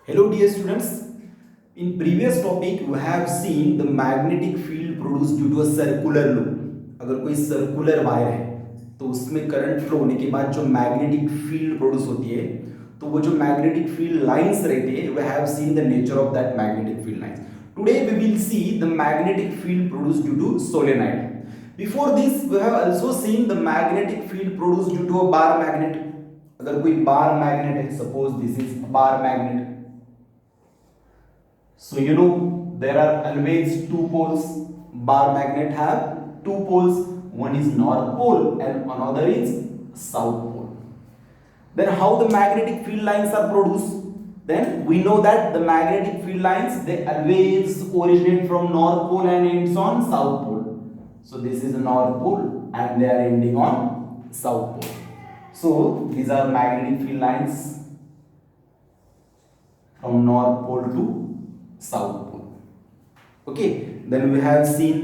Hello dear students, in previous topic we have seen the magnetic field produced due to a circular loop. अगर कोई circular wire है तो उसमें current flow होने के बाद जो मैग्नेटिक फील्ड प्रोड्यूस होती है तो वो जो मैग्नेटिक फील्ड लाइंस रहती है we have seen the nature of that magnetic field lines. Today we will see the magnetic field produced due to solenoid. Before this we have also seen the magnetic field produced due to a bar magnet. अगर कोई bar magnet है, suppose this is bar magnet. So you know there are always two poles. Bar magnet have two poles. One is north pole and another is south pole. Then how the magnetic field lines are produced? Then we know that the magnetic field lines they always originate from north pole and ends on south pole. So this is the north pole and they are ending on south pole. So these are magnetic field lines from north pole to south pole. Okay, then we have seen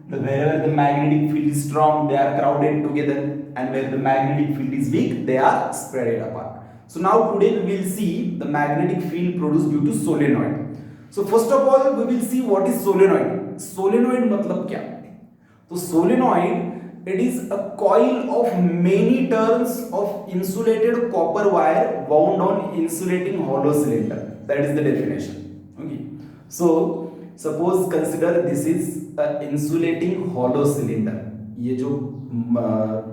that wherever the magnetic field is strong they are crowded together and where the magnetic field is weak they are spread apart. So now today we will see the magnetic field produced due to solenoid. So first of all we will see what is solenoid. Solenoid मतलब क्या? तो solenoid it is a coil of many turns of insulated copper wire wound on insulating hollow cylinder. That is the definition. Okay. So suppose consider this is a insulating hollow cylinder. ये जो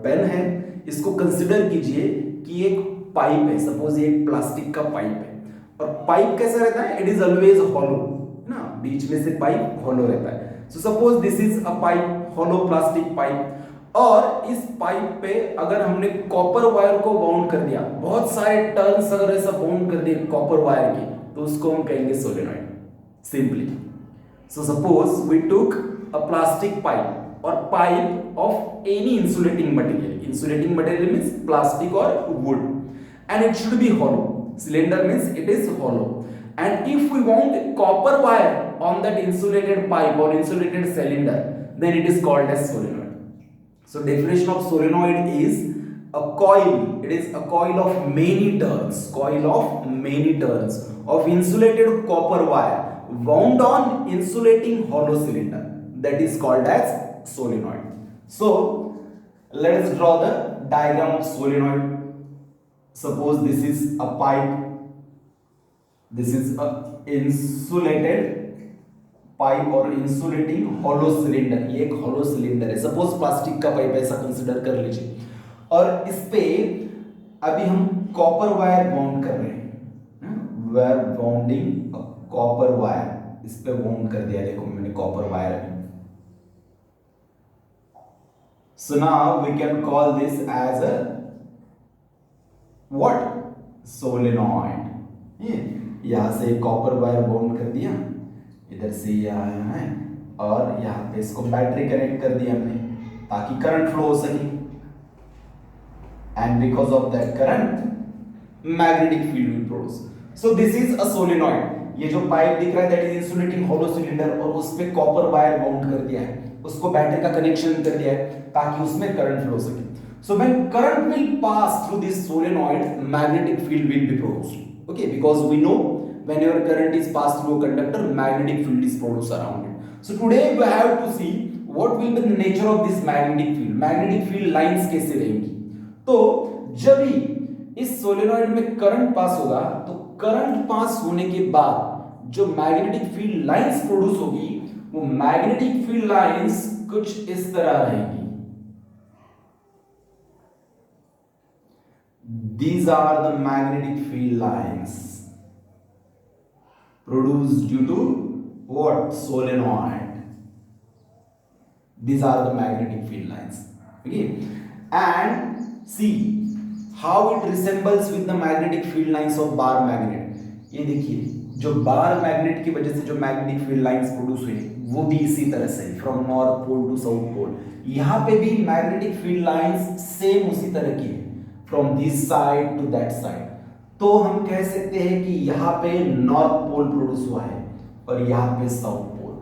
pen है इसको consider कीजिए कि एक pipe है. Suppose ये एक प्लास्टिक का पाइप है और पाइप कैसा रहता है? इट इज ऑलवेज हॉलो ना, बीच में से पाइप हॉलो रहता है. So suppose this is a pipe, hollow plastic pipe, और इस पाइप पे अगर हमने कॉपर वायर को बाउंड कर दिया, बहुत सारे टर्न्स अगर ऐसा बाउंड कर दिए कॉपर वायर के, तो उसको हम कहेंगे solenoid simply. So suppose we took a plastic pipe or pipe of any insulating material. Insulating material means plastic or wood, and it should be hollow. Cylinder means it is hollow. And if we want copper wire on that insulated pipe or insulated cylinder, then it is called as solenoid. So definition of solenoid is a coil. It is a coil of many turns. Coil of many turns of insulated copper wire wound on insulating hollow cylinder, that is called as solenoid. So let us draw the diagram of solenoid. Suppose this is a pipe, this is a insulated pipe और insulating hollow cylinder. ये एक hollow cylinder है, suppose plastic का pipe ऐसा consider कर लीजिए, और इस पे अभी हम कॉपर वायर बाउंड कर रहे हैं. We are bounding copper wire. इस पे बाउंड कर दिया, देखो मैंने कॉपर वायर अभी. So now we can call this as a what? Solenoid. यहां से कॉपर वायर बाउंड कर दिया, इधर से यहाँ है, और यहाँ पे इसको बैटरी कनेक्ट कर दिया हमने ताकि करंट फ्लो हो सके. And because of that current magnetic field will produce. So this is a solenoid. ये जो पाइप दिख रहा है that is insulating hollow cylinder, और उस पे कॉपर वायर बाउंड कर दिया है, उसको बैटरी का कनेक्शन कर दिया है ताकि उसमें करंट फ्लो हो सके. So when current will pass through this solenoid magnetic field will be produced. Okay, because we know whenever current is passed through a conductor magnetic field is produced around it. So today we have to see what will be the nature of this magnetic field. Magnetic field lines कैसे रहेंगी? तो जब ही इस solenoid में current pass होगा तो current pass होने के बाद जो मैग्नेटिक फील्ड लाइंस प्रोड्यूस होगी वो मैग्नेटिक फील्ड लाइंस कुछ इस तरह रहेंगी. These are the magnetic field lines produced due to what? Solenoid. These are the magnetic field lines. Okay, and see how it resembles with the magnetic field lines of bar magnet. ये देखिए जो bar magnet की वजह से जो magnetic field lines produce हुए वो भी इसी तरह से from north pole to south pole. यहाँ पे भी मैग्नेटिक फील्ड लाइंस सेम उसी तरह की है from this side to that side. तो हम कह सकते हैं कि यहाँ पे नॉर्थ पोल प्रोड्यूस हुआ है और यहाँ पे south pole.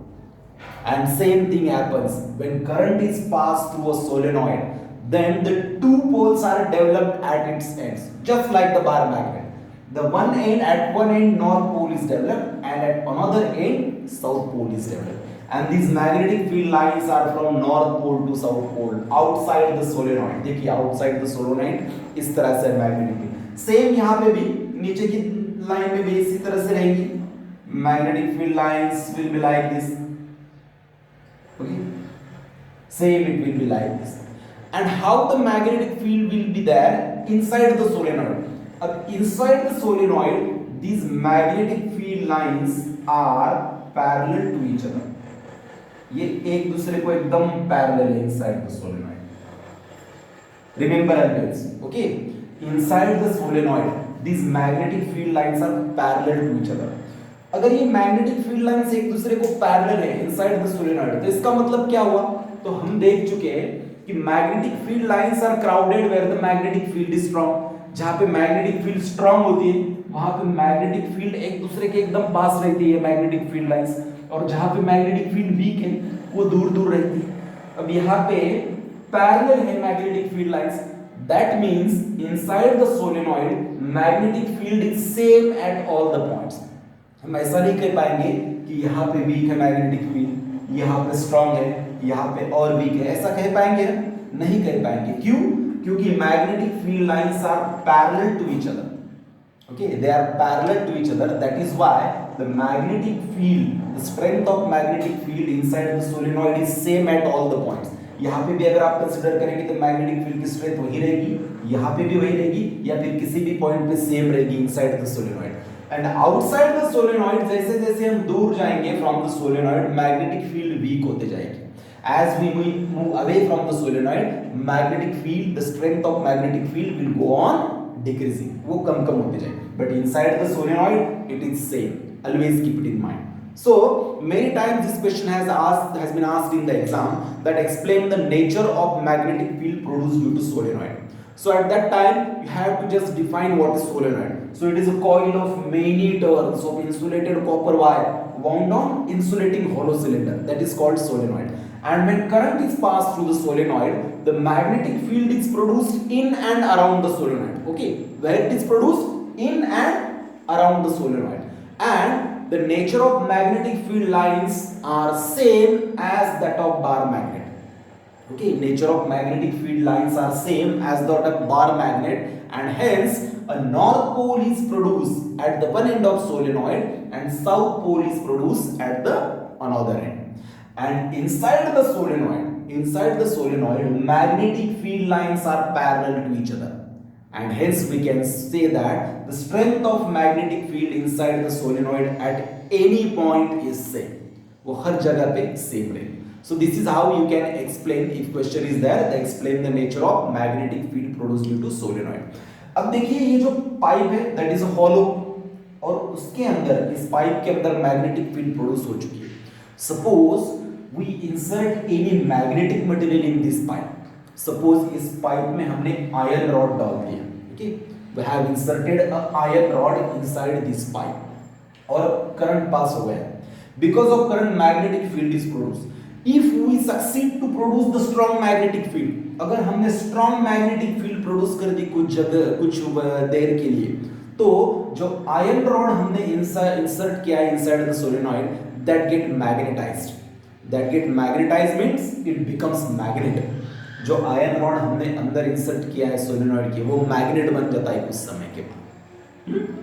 And same thing happens when current is pass through a solenoid, then the two poles are developed at its ends just like the bar magnet. The one end, at one end north pole is developed and at another end south pole is developed. And these magnetic field lines are from north pole to south pole outside the solenoid. देखिए outside the solenoid इस तरह से magnetic field. Same यहाँ पे भी नीचे की line में भी इसी तरह से रहेगी. Magnetic field lines will be like this. Okay. Same it will be like this. And how the magnetic field will be there inside the solenoid. अब inside the solenoid, these magnetic field lines are parallel to each other. ये एक दूसरे को एकदम parallel है inside the solenoid. Remember always, okay? Inside the solenoid, these magnetic field lines are parallel to each other. अगर ये magnetic field lines एक दूसरे को parallel है inside the solenoid, तो इसका मतलब क्या हुआ? तो हम देख चुके हैं कि magnetic field lines are crowded where the magnetic field is strong. जहाँ पे मैग्नेटिक फील्ड स्ट्रांग होती है वहां पे मैग्नेटिक फील्ड एक दूसरे के एकदम पास रहती है मैग्नेटिक फील्ड लाइंस, और जहाँ पे मैग्नेटिक फील्ड वीक है वो दूर दूर रहती है. अब यहाँ पे पैरेलल है magnetic field lines. That means inside the solenoid magnetic field is same at all the points. हम ऐसा नहीं कह पाएंगे कि यहाँ पे वीक है मैग्नेटिक फील्ड, यहाँ पे स्ट्रांग है, यहाँ पे और वीक है, ऐसा कह पाएंगे? नहीं कह पाएंगे. क्यों? क्योंकि magnetic field lines are parallel to each other. Okay, they are parallel to each other. That is why the magnetic field, the strength of magnetic field inside the solenoid is same at all the points. यहाँ पे भी अगर आप consider करेंगे तो magnetic field की strength वही रहेगी, यहाँ पे भी वही रहेगी, या फिर किसी भी पॉइंट पे सेम रहेगी inside the solenoid. And outside the solenoid जैसे जैसे हम दूर जाएंगे from the solenoid magnetic field weak होते जाएगी. As we move away from the solenoid, magnetic field, the strength of magnetic field will go on decreasing. वो कम कम होते जाएंगे. But inside the solenoid, it is same. Always keep it in mind. So many times this question has been asked in the exam that explain the nature of magnetic field produced due to solenoid. So at that time you have to just define what is solenoid. So it is a coil of many turns of insulated copper wire wound on insulating hollow cylinder, that is called solenoid. And when current is passed through the solenoid, the magnetic field is produced in and around the solenoid. Okay, where it is produced? In and around the solenoid. And the nature of magnetic field lines are same as that of bar magnet. Okay, nature of magnetic field lines are same as that of bar magnet, and hence a north pole is produced at the one end of solenoid and south pole is produced at the another end. And inside the solenoid magnetic field lines are parallel to each other, and hence we can say that the strength of magnetic field inside the solenoid at any point is same. वो हर जगह पे same रहेगी. So this is how you can explain, if question is there, then explain the nature of magnetic field produced due to solenoid. अब देखिए ये जो pipe है that is a hollow, और उसके अंदर इस पाइप के अंदर मैग्नेटिक फील्ड प्रोड्यूस हो चुकी है. Suppose we insert any magnetic material in this pipe. Suppose इस पाइप में हमने आयरन रॉड डाल दिया. Okay, we have inserted a iron rod inside this pipe और करंट पास हो गया. Because of current, magnetic field is produced. If we succeed to produce the strong magnetic field, अगर हमने strong magnetic field produce कर दी कुछ जगह कुछ देर के लिए, तो जो आयरन रॉड हमने insert किया inside the solenoid, that get magnetized. That get magnetized means it becomes magnet. जो आयरन रॉड हमने अंदर इंसर्ट किया है सोलेनॉइड के, वो मैग्नेट बन जाता है कुछ समय के बाद.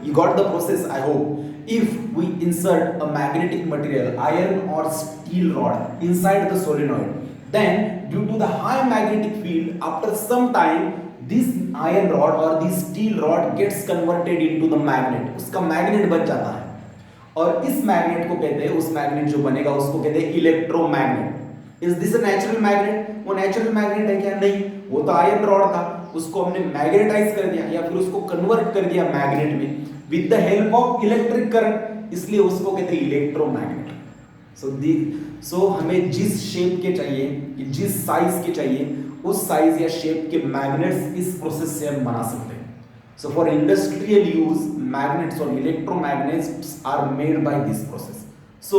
You got the process, I hope. If we insert a magnetic material, iron or steel rod inside the solenoid, then due to the high magnetic field, after some time, this iron rod or this steel rod gets converted into the magnet. उसका magnet बन जाता है, और इस magnet को कहते हैं, उस मैग्नेट जो बनेगा उसको कहते हैं electromagnet. Is this a natural magnet? वो नेचुरल मैग्नेट है क्या? नहीं, वो तो आयरन रॉड था, उसको हमने मैग्नेटाइज कर दिया या फिर उसको कन्वर्ट कर दिया मैग्नेट में with the help of electric current, इसलिए उसको कहते हैं इलेक्ट्रोमैग्नेट. सो हमें जिस शेप के चाहिए, जिस साइज के चाहिए, उस साइज या शेप के मैग्नेट्स इस प्रोसेस से हम बना सकते हैं. So for industrial use, magnets or electromagnets are made by this process. So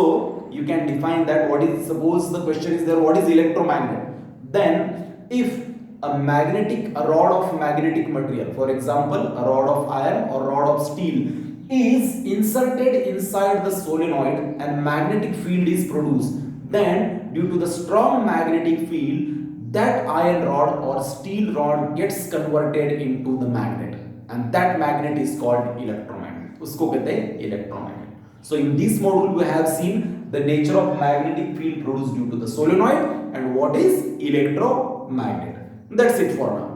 you can define that. What is, suppose the question is there, what is electromagnet? Then if a rod of magnetic material, for example a rod of iron or rod of steel, is inserted inside the solenoid and magnetic field is produced, then due to the strong magnetic field, that iron rod or steel rod gets converted into the magnet, and that magnet is called electromagnet. उसको कहते हैं electromagnet. So in this module we have seen the nature of magnetic field produced due to the solenoid and what is electromagnet. That's it for now.